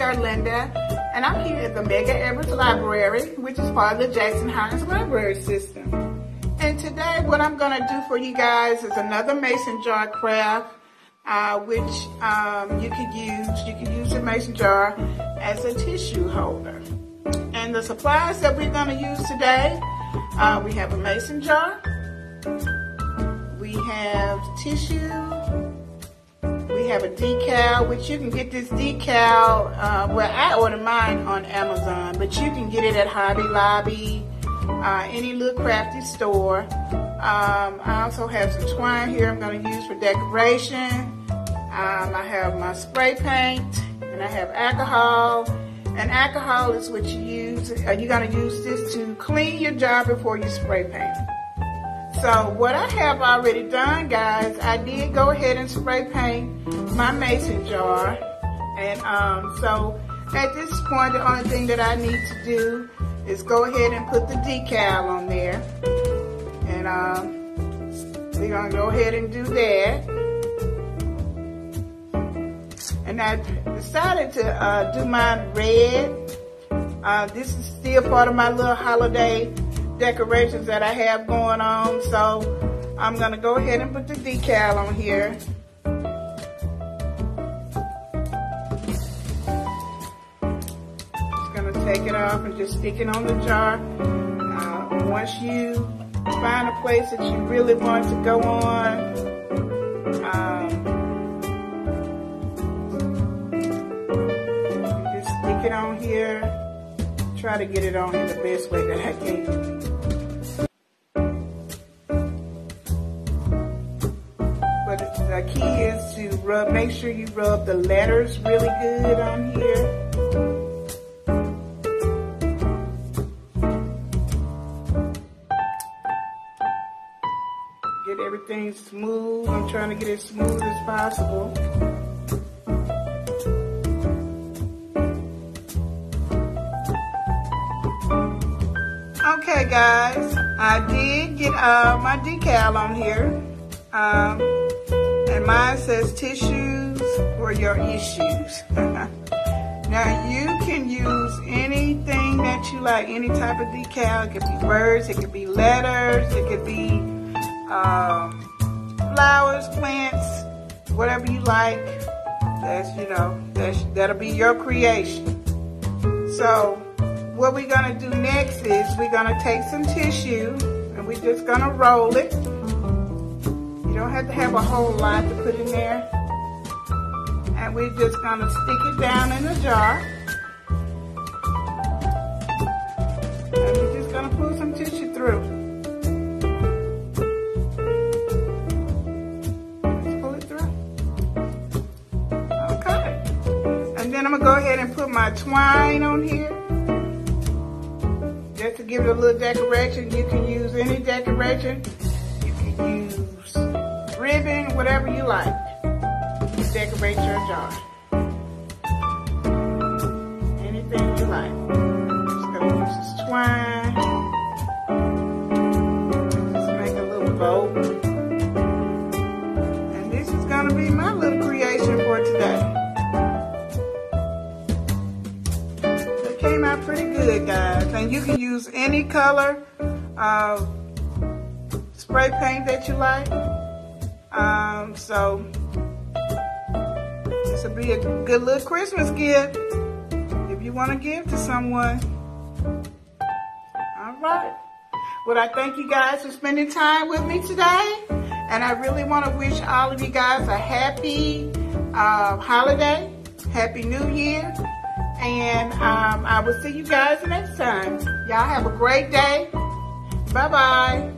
Charlinda, and I'm here at the Medgar Evers Library, which is part of the Jackson Hinds library system. And today what I'm going to do for you guys is another mason jar craft, which you can use a mason jar as a tissue holder. And the supplies that we're going to use today, we have a mason jar, we have tissue, we have a decal, which you can get this decal, well, I ordered mine on Amazon, but you can get it at Hobby Lobby, any little crafty store. I also have some twine here I'm going to use for decoration. I have my spray paint, and I have alcohol. And alcohol is what you use. You're going to use this to clean your jar before you spray paint. So what I have already done, guys, I did go ahead and spray paint my mason jar. And so at this point, the only thing that I need to do is go ahead and put the decal on there. And we're going to go ahead and do that. And I decided to do mine red. This is still part of my little holiday decorations that I have going on. So I'm going to go ahead and put the decal on here. Just going to take it off and just stick it on the jar. Once you find a place that you really want to go on, stick it on here. Try to get it on in the best way that I can. But the key is to make sure you rub the letters really good on here. Get everything smooth. I'm trying to get it smooth as possible. Okay guys, I did get my decal on here, and mine says tissues for your issues. Now you can use anything that you like, any type of decal. It could be words, it could be letters, it could be flowers, plants, whatever you like. That'll be your creation. So what we're going to do next is we're going to take some tissue and we're just going to roll it. You don't have to have a whole lot to put in there. And we're just going to stick it down in the jar. And we're just going to pull some tissue through. Let's pull it through. Okay. And then I'm going to go ahead and put my twine on here. Just to give it a little decoration. You can use any decoration. You can use ribbon, whatever you like to decorate your jar. Anything you like. I'm just going to use this twine. Just make a little bow. And this is going to be my little creation for today. Came out pretty good, guys, and you can use any color spray paint that you like. So this will be a good little Christmas gift if you want to give to someone. All right. Well, I thank you guys for spending time with me today, and I really want to wish all of you guys a happy holiday, happy New Year. And I will see you guys next time. Y'all have a great day. Bye-bye.